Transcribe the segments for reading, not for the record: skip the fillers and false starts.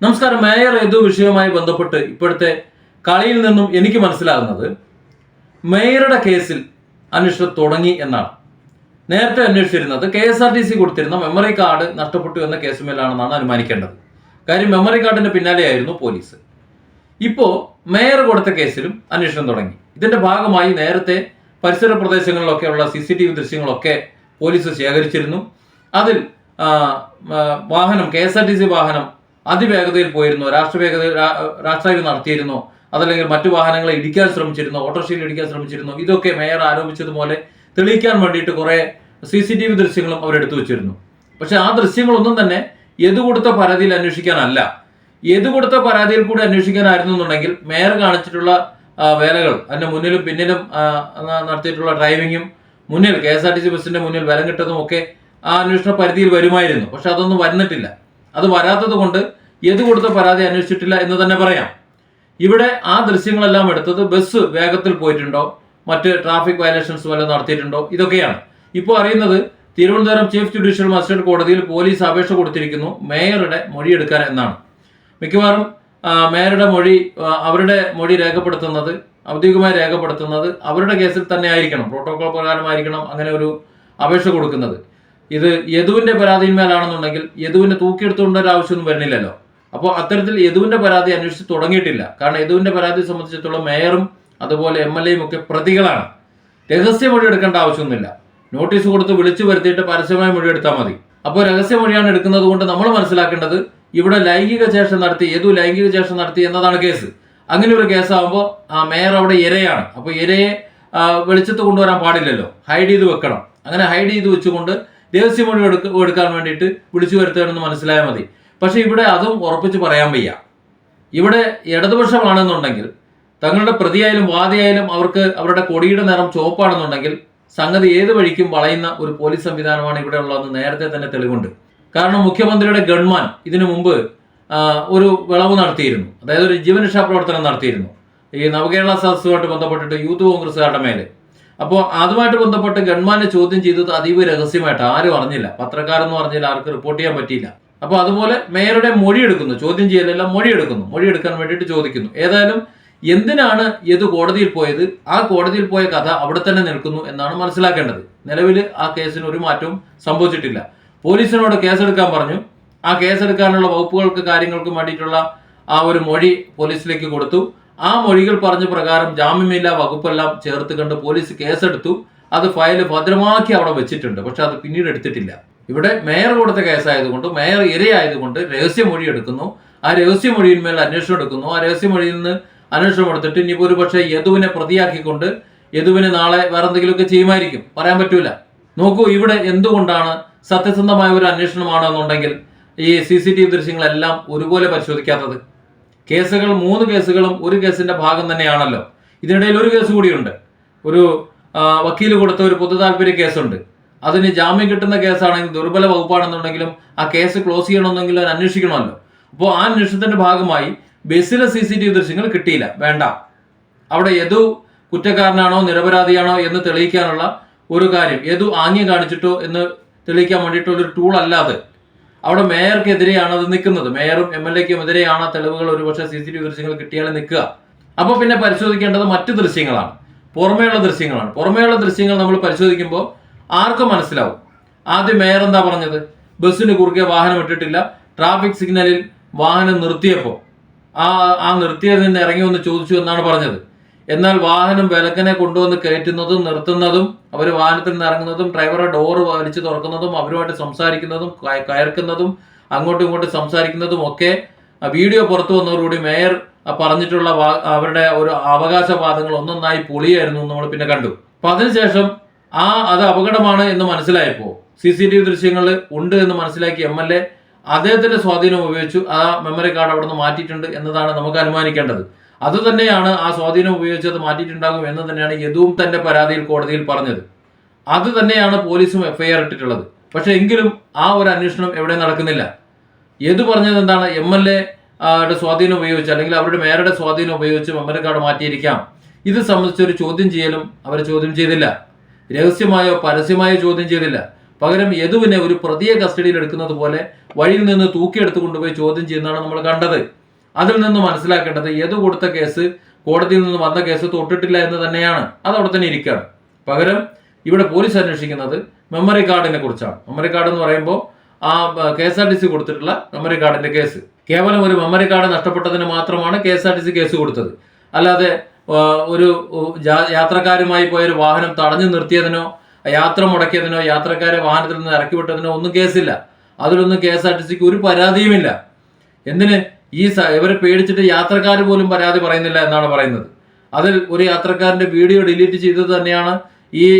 നമസ്കാരം. മേയർ യദു വിഷയവുമായി ബന്ധപ്പെട്ട് ഇപ്പോഴത്തെ കളിയിൽ നിന്നും എനിക്ക് മനസ്സിലാകുന്നത് മേയറുടെ കേസിൽ അന്വേഷണം തുടങ്ങി എന്നാണ്. നേരത്തെ അന്വേഷിച്ചിരുന്നത് KSRTC കൊടുത്തിരുന്ന മെമ്മറി കാർഡ് നഷ്ടപ്പെട്ടു എന്ന കേസുമേലാണെന്നാണ് അനുമാനിക്കേണ്ടത്. കാര്യം മെമ്മറി കാർഡിന്റെ പിന്നാലെയായിരുന്നു പോലീസ്. ഇപ്പോൾ മേയർ കൊടുത്ത കേസിലും അന്വേഷണം തുടങ്ങി. ഇതിന്റെ ഭാഗമായി നേരത്തെ പരിസര പ്രദേശങ്ങളിലൊക്കെയുള്ള CCTV ദൃശ്യങ്ങളൊക്കെ പോലീസ് ശേഖരിച്ചിരുന്നു. അതിൽ വാഹനം KSRTC വാഹനം അതിവേഗതയിൽ പോയിരുന്നോ, രാഷ്ട്രീയ നടത്തിയിരുന്നോ, അതല്ലെങ്കിൽ മറ്റു വാഹനങ്ങളെ ഇടിക്കാൻ ശ്രമിച്ചിരുന്നോ, ഓട്ടോറിക്ഷയിൽ ഇടിക്കാൻ ശ്രമിച്ചിരുന്നോ, ഇതൊക്കെ മേയർ ആരോപിച്ചതുപോലെ തെളിയിക്കാൻ വേണ്ടിയിട്ട് കുറെ CCTV ദൃശ്യങ്ങളും അവരെടുത്തു വെച്ചിരുന്നു. പക്ഷെ ആ ദൃശ്യങ്ങളൊന്നും തന്നെ യദു കൊടുത്ത പരാതിയിൽ അന്വേഷിക്കാനല്ല. യദു കൊടുത്ത പരാതിയിൽ കൂടി അന്വേഷിക്കാനായിരുന്നു എന്നുണ്ടെങ്കിൽ മേയർ കാണിച്ചിട്ടുള്ള വേലകൾ, അതിന്റെ മുന്നിലും പിന്നിലും നടത്തിയിട്ടുള്ള ഡ്രൈവിങ്ങും, മുന്നിൽ KSRTC ബസിന്റെ മുന്നിൽ വിലം കിട്ടതും ഒക്കെ ആ അന്വേഷണ പരിധിയിൽ വരുമായിരുന്നു. പക്ഷെ അതൊന്നും വരുന്നിട്ടില്ല. അത് വരാത്തത് കൊണ്ട് യദു കൊടുത്ത പരാതി അന്വേഷിച്ചിട്ടില്ല എന്ന് തന്നെ പറയാം. ഇവിടെ ആ ദൃശ്യങ്ങളെല്ലാം എടുത്തത് ബസ് വേഗത്തിൽ പോയിട്ടുണ്ടോ, മറ്റ് ട്രാഫിക് വയലേഷൻസ് വല്ലതും നടത്തിയിട്ടുണ്ടോ, ഇതൊക്കെയാണ്. ഇപ്പോൾ അറിയുന്നത് തിരുവനന്തപുരം ചീഫ് ജുഡീഷ്യൽ മജിസ്ട്രേറ്റ് കോടതിയിൽ പോലീസ് അപേക്ഷ കൊടുത്തിരിക്കുന്നു മേയറുടെ മൊഴിയെടുക്കാൻ എന്നാണ്. മിക്കവാറും മേയറുടെ അവരുടെ മൊഴി രേഖപ്പെടുത്തുന്നത്, ഔദ്യോഗികമായി രേഖപ്പെടുത്തുന്നത് അവരുടെ കേസിൽ തന്നെ ആയിരിക്കണം, പ്രോട്ടോകോൾ പ്രകാരമായിരിക്കണം അങ്ങനെ ഒരു അപേക്ഷ കൊടുക്കുന്നത്. ഇത് യദുവിന്റെ പരാതിന്മേലാണെന്നുണ്ടെങ്കിൽ യദുവിനെ തൂക്കിയെടുത്തുകൊണ്ട ഒരു ആവശ്യമൊന്നും വരുന്നില്ലല്ലോ. അപ്പോൾ അത്തരത്തിൽ യദുവിന്റെ പരാതി അന്വേഷിച്ച് തുടങ്ങിയിട്ടില്ല. കാരണം യദുവിന്റെ പരാതി സംബന്ധിച്ചിടത്തോളം മേയറും അതുപോലെ MLAയും ഒക്കെ പ്രതികളാണ്. രഹസ്യമൊഴി എടുക്കേണ്ട ആവശ്യമൊന്നുമില്ല. നോട്ടീസ് കൊടുത്ത് വിളിച്ചു വരുത്തിയിട്ട് പരസ്യമായ മൊഴി എടുത്താൽ മതി. അപ്പോൾ രഹസ്യമൊഴിയാണ് എടുക്കുന്നത് കൊണ്ട് നമ്മൾ മനസ്സിലാക്കേണ്ടത് ഇവിടെ യദു ലൈംഗിക ചേഷ്ട നടത്തി എന്നതാണ് കേസ്. അങ്ങനെ ഒരു കേസാകുമ്പോൾ ആ മേയർ അവിടെ ഇരയാണ്. അപ്പോൾ ഇരയെ വെളിച്ചത്ത് കൊണ്ടുവരാൻ പാടില്ലല്ലോ, ഹൈഡ് ചെയ്ത് വെക്കണം. അങ്ങനെ ഹൈഡ് ചെയ്ത് വെച്ചുകൊണ്ട് രഹസ്യമൊഴി എടുക്കാൻ വേണ്ടിയിട്ട് വിളിച്ചു വരുത്തുകയാണെന്ന് മനസ്സിലായാൽ മതി. പക്ഷെ ഇവിടെ അതും ഉറപ്പിച്ച് പറയാൻ വയ്യ. ഇവിടെ ഇടതുപക്ഷമാണെന്നുണ്ടെങ്കിൽ, തങ്ങളുടെ പ്രതിയായാലും വാദിയായാലും അവർക്ക് അവരുടെ കൊടിയുടെ നിറം ചുവപ്പാണെന്നുണ്ടെങ്കിൽ സംഗതി ഏത് വഴിക്കും വളയുന്ന ഒരു പോലീസ് സംവിധാനമാണ് ഇവിടെ ഉള്ളതെന്ന് നേരത്തെ തന്നെ തെളിവുണ്ട്. കാരണം മുഖ്യമന്ത്രിയുടെ ഗൺമാൻ ഇതിനു മുമ്പ് ഒരു വിളവ് നടത്തിയിരുന്നു, അതായത് ഒരു ജീവനരക്ഷാ പ്രവർത്തനം നടത്തിയിരുന്നു ഈ നവകേരള സദസ്സുമായിട്ട് ബന്ധപ്പെട്ടിട്ട് യൂത്ത് കോൺഗ്രസ്സുകാരുടെ മേലെ. അപ്പോൾ അതുമായിട്ട് ബന്ധപ്പെട്ട് ഗൺമാനെ ചോദ്യം ചെയ്തത് അതീവ രഹസ്യമായിട്ട് ആരും അറിഞ്ഞില്ല, പത്രക്കാരെന്ന് പറഞ്ഞാൽ ആർക്ക് റിപ്പോർട്ട് ചെയ്യാൻ പറ്റിയില്ല. അപ്പോൾ അതുപോലെ മേയറുടെ മൊഴിയെടുക്കുന്നു, ചോദ്യം ചെയ്യലെല്ലാം മൊഴിയെടുക്കാൻ വേണ്ടിയിട്ട് ചോദിക്കുന്നു. ഏതായാലും എന്തിനാണ് യദു കോടതിയിൽ പോയത്, ആ കോടതിയിൽ പോയ കഥ അവിടെ തന്നെ നിൽക്കുന്നു എന്നാണ് മനസ്സിലാക്കേണ്ടത്. നിലവിൽ ആ കേസിന് ഒരു മാറ്റവും സംഭവിച്ചിട്ടില്ല. പോലീസിനോട് കേസെടുക്കാൻ പറഞ്ഞു. ആ കേസെടുക്കാനുള്ള വകുപ്പുകൾക്ക് കാര്യങ്ങൾക്കും വേണ്ടിയിട്ടുള്ള ആ ഒരു മൊഴി പോലീസിലേക്ക് കൊടുത്തു. ആ മൊഴികൾ പറഞ്ഞ പ്രകാരം ജാമ്യമില്ലാ വകുപ്പെല്ലാം ചേർത്ത് കണ്ട് പോലീസ് കേസെടുത്തു. അത് ഫയല് ഭദ്രമാക്കി അവിടെ വെച്ചിട്ടുണ്ട്. പക്ഷെ അത് പിന്നീട് എടുത്തിട്ടില്ല. ഇവിടെ മേയർ കൊടുത്ത കേസായതുകൊണ്ട്, മേയർ ഇരയായതുകൊണ്ട് രഹസ്യമൊഴി എടുക്കുന്നു. ആ രഹസ്യമൊഴിയിന്മേൽ അന്വേഷണം എടുക്കുന്നു. ആ രഹസ്യമൊഴിയിൽ നിന്ന് അന്വേഷണം എടുത്തിട്ട് ഇനിയിപ്പോൾ ഒരു പക്ഷേ യദുവിനെ പ്രതിയാക്കിക്കൊണ്ട് യദുവിനെ നാളെ വേറെ എന്തെങ്കിലുമൊക്കെ ചെയ്യുമായിരിക്കും, പറയാൻ പറ്റൂല. നോക്കൂ, ഇവിടെ എന്തുകൊണ്ടാണ് സത്യസന്ധമായ ഒരു അന്വേഷണമാണെന്നുണ്ടെങ്കിൽ ഈ CCTV ദൃശ്യങ്ങളെല്ലാം ഒരുപോലെ പരിശോധിക്കാത്തത്? കേസുകൾ 3 കേസുകളും ഒരു കേസിന്റെ ഭാഗം തന്നെയാണല്ലോ. ഇതിനിടയിൽ ഒരു കേസ് കൂടിയുണ്ട്. ഒരു വക്കീൽ കൊടുത്ത ഒരു പൊതു താല്പര്യ കേസുണ്ട്. അതിന് ജാമ്യം കിട്ടുന്ന കേസാണെങ്കിൽ, ദുർബല വകുപ്പാണെന്നുണ്ടെങ്കിലും ആ കേസ് ക്ലോസ് ചെയ്യണമെന്നെങ്കിലും അത് അന്വേഷിക്കണമല്ലോ. അപ്പോൾ ആ അന്വേഷണത്തിന്റെ ഭാഗമായി ബസ്സിലെ CCTV ദൃശ്യങ്ങൾ കിട്ടിയില്ല, വേണ്ട. അവിടെ യദു കുറ്റക്കാരനാണോ നിരപരാധിയാണോ എന്ന് തെളിയിക്കാനുള്ള ഒരു കാര്യം, യദു ആംഗ്യം കാണിച്ചിട്ടോ എന്ന് തെളിയിക്കാൻ വേണ്ടിയിട്ടുള്ള ഒരു ടൂൾ അല്ലാതെ അവിടെ മേയർക്കെതിരെയാണ് അത് നിൽക്കുന്നത്. മേയറും MLAയ്ക്കും എതിരെയാണ് തെളിവുകൾ ഒരുപക്ഷെ CCTV ദൃശ്യങ്ങൾ കിട്ടിയാലും നിൽക്കുക. അപ്പോൾ പിന്നെ പരിശോധിക്കേണ്ടത് മറ്റു ദൃശ്യങ്ങളാണ്, പുറമേയുള്ള ദൃശ്യങ്ങളാണ്. പുറമേയുള്ള ദൃശ്യങ്ങൾ നമ്മൾ പരിശോധിക്കുമ്പോൾ ആർക്കും മനസ്സിലാവും. ആദ്യം മേയർ എന്താ പറഞ്ഞത്? ബസ്സിന് കുറുകെ വാഹനം ഇട്ടിട്ടില്ല, ട്രാഫിക് സിഗ്നലിൽ വാഹനം നിർത്തിയപ്പോൾ ആ നിർത്തിയതിൽ നിന്ന് ഇറങ്ങി വന്ന് ചോദിച്ചു എന്നാണ് പറഞ്ഞത്. എന്നാൽ വാഹനം വിലക്കനെ കൊണ്ടുവന്ന് കയറ്റുന്നതും നിർത്തുന്നതും, അവർ വാഹനത്തിൽ നിന്ന് ഇറങ്ങുന്നതും, ഡ്രൈവറുടെ ഡോറ് വലിച്ചു തുറക്കുന്നതും, അവരുമായിട്ട് സംസാരിക്കുന്നതും, കയർക്കുന്നതും, അങ്ങോട്ടും ഇങ്ങോട്ടും സംസാരിക്കുന്നതും ഒക്കെ വീഡിയോ പുറത്തു വന്നതോടുകൂടി മേയർ പറഞ്ഞിട്ടുള്ള അവരുടെ ഒരു അവകാശവാദങ്ങൾ ഒന്നൊന്നായി പൊളിയായിരുന്നു നമ്മൾ പിന്നെ കണ്ടു. അപ്പൊ അതിനുശേഷം അത് അപകടമാണ് എന്ന് മനസ്സിലായപ്പോൾ, CCTV ദൃശ്യങ്ങൾ ഉണ്ട് എന്ന് മനസ്സിലാക്കി MLA അദ്ദേഹത്തിന്റെ സ്വാധീനം ഉപയോഗിച്ചു ആ മെമ്മറി കാർഡ് അവിടെ നിന്ന് മാറ്റിയിട്ടുണ്ട് എന്നതാണ് നമുക്ക് അനുമാനിക്കേണ്ടത്. അത് തന്നെയാണ് ആ സ്വാധീനം ഉപയോഗിച്ചത് മാറ്റിയിട്ടുണ്ടാകും എന്ന് തന്നെയാണ് യദുവും തന്റെ പരാതിയിൽ കോടതിയിൽ പറഞ്ഞത്. അത് തന്നെയാണ് പോലീസും FIR ഇട്ടിട്ടുള്ളത്. പക്ഷെ എങ്കിലും ആ ഒരു അന്വേഷണം എവിടെ നടക്കുന്നില്ല. യദു പറഞ്ഞത് എന്താണ്? MLA സ്വാധീനം ഉപയോഗിച്ച്, അല്ലെങ്കിൽ അവരുടെ മേയറുടെ സ്വാധീനം ഉപയോഗിച്ച് മെമ്മറി കാർഡ് മാറ്റിയിരിക്കാം. ഇത് സംബന്ധിച്ചൊരു ചോദ്യം ചെയ്യലും അവർ ചോദ്യം ചെയ്തില്ല. രഹസ്യമായോ പരസ്യമായോ ചോദ്യം ചെയ്തില്ല. പകരം യദുവിനെ ഒരു പ്രതിയെ കസ്റ്റഡിയിൽ എടുക്കുന്നത് പോലെ വഴിയിൽ നിന്ന് തൂക്കിയെടുത്ത് കൊണ്ടുപോയി ചോദ്യം ചെയ്യുന്നതാണ് നമ്മൾ കണ്ടത്. അതിൽ നിന്ന് മനസ്സിലാക്കേണ്ടത് യദു കൊടുത്ത കേസ്, കോടതിയിൽ നിന്ന് വന്ന കേസ് തൊട്ടിട്ടില്ല എന്ന് തന്നെയാണ്. അത് അവിടെ തന്നെ ഇരിക്കുകയാണ്. പകരം ഇവിടെ പോലീസ് അന്വേഷിക്കുന്നത് മെമ്മറി കാർഡിനെ കുറിച്ചാണ്. മെമ്മറി കാർഡ് എന്ന് പറയുമ്പോൾ ആ KSRTC കൊടുത്തിട്ടുള്ള മെമ്മറി കാർഡിന്റെ കേസ്, കേവലം ഒരു മെമ്മറി കാർഡ് നഷ്ടപ്പെട്ടതിന് മാത്രമാണ് KSRTC കേസ് കൊടുത്തത്. അല്ലാതെ ഒരു യാത്രക്കാരുമായി പോയൊരു വാഹനം തടഞ്ഞു നിർത്തിയതിനോ യാത്ര മുടക്കിയതിനോ യാത്രക്കാരെ വാഹനത്തിൽ നിന്ന് ഇറക്കി വിട്ടതിനോ ഒന്നും കേസില്ല. അതിലൊന്നും KSRTCക്ക് ഒരു പരാതിയുമില്ല. എന്തിന് ഇവരെ പേടിച്ചിട്ട് യാത്രക്കാർ പോലും പരാതി പറയുന്നില്ല എന്നാണ് പറയുന്നത്. അതിൽ ഒരു യാത്രക്കാരന്റെ വീഡിയോ ഡിലീറ്റ് ചെയ്തത് തന്നെയാണ്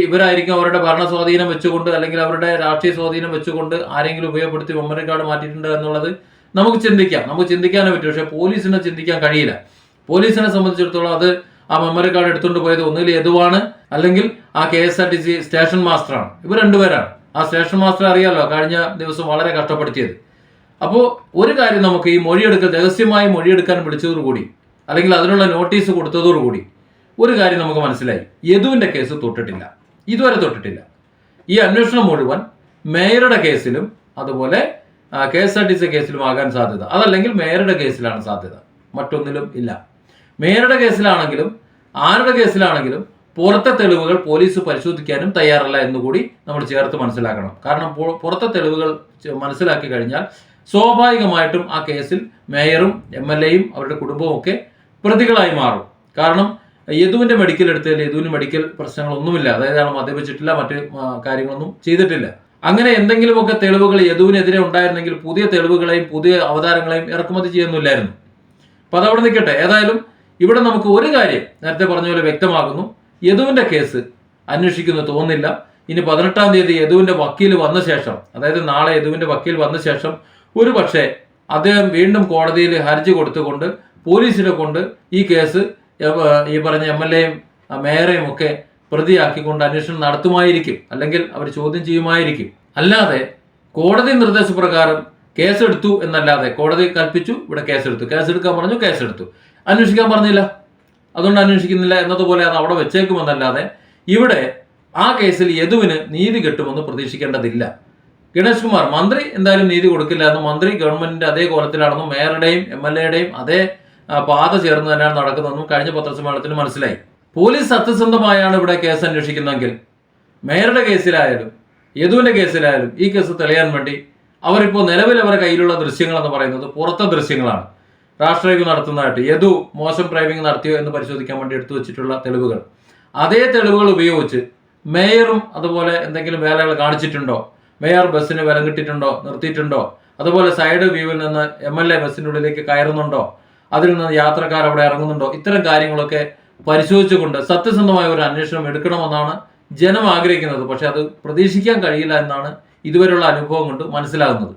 ഇവരായിരിക്കും അവരുടെ ഭരണ സ്വാധീനം വെച്ചുകൊണ്ട് അല്ലെങ്കിൽ അവരുടെ രാഷ്ട്രീയ സ്വാധീനം വെച്ചുകൊണ്ട് ആരെങ്കിലും ഉപയോഗപ്പെടുത്തി മെമ്മറി കാർഡ് മാറ്റിയിട്ടുണ്ട് എന്നുള്ളത് നമുക്ക് ചിന്തിക്കാനേ പറ്റും. പക്ഷെ പോലീസിനെ ചിന്തിക്കാൻ കഴിയില്ല. പോലീസിനെ സംബന്ധിച്ചിടത്തോളം അത് ആ മെമ്മറി കാർഡ് എടുത്തുകൊണ്ട് പോയത് ഒന്നുകിൽ യദുവാണ്, അല്ലെങ്കിൽ ആ KSRTC സ്റ്റേഷൻ മാസ്റ്ററാണ്. ഇവർ രണ്ടുപേരാണ്. ആ സ്റ്റേഷൻ മാസ്റ്റർ അറിയാലോ കഴിഞ്ഞ ദിവസം വളരെ കഷ്ടപ്പെടുത്തിയത്. അപ്പോൾ ഒരു കാര്യം, നമുക്ക് ഈ രഹസ്യമായി മൊഴിയെടുക്കാൻ വിളിച്ചതോടുകൂടി അല്ലെങ്കിൽ അതിനുള്ള നോട്ടീസ് കൊടുത്തതോടുകൂടി ഒരു കാര്യം നമുക്ക് മനസ്സിലായി, യദുവിന്റെ കേസ് തൊട്ടിട്ടില്ല, ഇതുവരെ തൊട്ടിട്ടില്ല. ഈ അന്വേഷണം മുഴുവൻ മേയറുടെ കേസിലും അതുപോലെ KSRTC കേസിലും ആകാൻ സാധ്യത, അതല്ലെങ്കിൽ മേയറുടെ കേസിലാണ് സാധ്യത, മറ്റൊന്നിലും ഇല്ല. മേയറുടെ കേസിലാണെങ്കിലും ആരുടെ കേസിലാണെങ്കിലും പുറത്തെ തെളിവുകൾ പോലീസ് പരിശോധിക്കാനും തയ്യാറല്ല എന്നുകൂടി നമ്മൾ ചേർത്ത് മനസ്സിലാക്കണം. കാരണം പുറത്തെ തെളിവുകൾ മനസ്സിലാക്കി കഴിഞ്ഞാൽ സ്വാഭാവികമായിട്ടും ആ കേസിൽ മേയറും MLAയും അവരുടെ കുടുംബവും ഒക്കെ പ്രതികളായി മാറും. കാരണം യദുവിന്റെ മെഡിക്കൽ എടുത്തതിൽ യദുവിന് മെഡിക്കൽ പ്രശ്നങ്ങളൊന്നുമില്ല, അതായത് അയാൾ മദ്യപിച്ചിട്ടില്ല, മറ്റ് കാര്യങ്ങളൊന്നും ചെയ്തിട്ടില്ല. അങ്ങനെ എന്തെങ്കിലുമൊക്കെ തെളിവുകൾ യദുവിനെതിരെ ഉണ്ടായിരുന്നെങ്കിൽ പുതിയ തെളിവുകളെയും പുതിയ അവതാരങ്ങളെയും ഇറക്കുമതി ചെയ്യുന്നില്ലായിരുന്നു. അപ്പൊ അതവിടെ നിൽക്കട്ടെ. ഏതായാലും ഇവിടെ നമുക്ക് ഒരു കാര്യം നേരത്തെ പറഞ്ഞ പോലെ വ്യക്തമാകുന്നു, യദുവിന്റെ കേസ് അന്വേഷിക്കുന്നു തോന്നില്ല. ഇനി 18-ാം തീയതി യദുവിന്റെ വക്കീൽ വന്ന ശേഷം, അതായത് നാളെ യദുവിന്റെ വക്കീൽ വന്ന ശേഷം ഒരു പക്ഷേ അദ്ദേഹം വീണ്ടും കോടതിയിൽ ഹർജി കൊടുത്തുകൊണ്ട് പോലീസിനെ കൊണ്ട് ഈ കേസ് ഈ പറഞ്ഞ MLAയും മേയറേയും ഒക്കെ പ്രതിയാക്കിക്കൊണ്ട് അന്വേഷണം നടത്തുമായിരിക്കും, അല്ലെങ്കിൽ അവർ ചോദ്യം ചെയ്യുമായിരിക്കും. അല്ലാതെ കോടതി നിർദ്ദേശപ്രകാരം കേസെടുത്തു എന്നല്ലാതെ, കോടതി കൽപ്പിച്ചു ഇവിടെ കേസെടുക്കാൻ പറഞ്ഞു, കേസെടുത്തു, അന്വേഷിക്കാൻ പറഞ്ഞില്ല, അതുകൊണ്ട് അന്വേഷിക്കുന്നില്ല എന്നതുപോലെ അത് അവിടെ വെച്ചേക്കുമെന്നല്ലാതെ ഇവിടെ ആ കേസിൽ യദുവിന് നീതി കിട്ടുമെന്ന് പ്രതീക്ഷിക്കേണ്ടതില്ല. ഗണേഷ് കുമാർ മന്ത്രി എന്തായാലും നീതി കൊടുക്കില്ല എന്ന്, മന്ത്രി ഗവൺമെന്റിന്റെ അതേ കോലത്തിലാണെന്നും മേയറുടെയും MLAയുടെയും അതേ പാത ചേർന്ന് തന്നെയാണ് നടക്കുന്നതെന്നും കഴിഞ്ഞ പത്രസമ്മേളനത്തിൽ മനസ്സിലായി. പോലീസ് സത്യസന്ധമായാണ് ഇവിടെ കേസ് അന്വേഷിക്കുന്നതെങ്കിൽ മേയറുടെ കേസിലായാലും യദുവിന്റെ കേസിലായാലും ഈ കേസ് തെളിയാൻ വേണ്ടി അവരിപ്പോൾ നിലവിൽ അവരുടെ കയ്യിലുള്ള ദൃശ്യങ്ങൾ എന്ന് പറയുന്നത് പുറത്തെ ദൃശ്യങ്ങളാണ്. റാഷ് ഡ്രൈവ് നടത്തുന്നതായിട്ട് യദു മോശം ഡ്രൈവിംഗ് നടത്തിയോ എന്ന് പരിശോധിക്കാൻ വേണ്ടി എടുത്തു വെച്ചിട്ടുള്ള തെളിവുകൾ, അതേ തെളിവുകൾ ഉപയോഗിച്ച് മേയറും അതുപോലെ എന്തെങ്കിലും വേലകൾ കാണിച്ചിട്ടുണ്ടോ, മേയർ ബസ്സിന് വിലം കിട്ടിയിട്ടുണ്ടോ, നിർത്തിയിട്ടുണ്ടോ, അതുപോലെ സൈഡ് വ്യൂവിൽ നിന്ന് MLA ബസ്സിൻ്റെ ഉള്ളിലേക്ക് കയറുന്നുണ്ടോ, അതിൽ നിന്ന് യാത്രക്കാർ അവിടെ ഇറങ്ങുന്നുണ്ടോ, ഇത്തരം കാര്യങ്ങളൊക്കെ പരിശോധിച്ചുകൊണ്ട് സത്യസന്ധമായ ഒരു അന്വേഷണം എടുക്കണമെന്നാണ് ജനം ആഗ്രഹിക്കുന്നത്. പക്ഷെ അത് പ്രതീക്ഷിക്കാൻ കഴിയില്ല എന്നാണ് ഇതുവരെയുള്ള അനുഭവം കൊണ്ട് മനസ്സിലാകുന്നത്.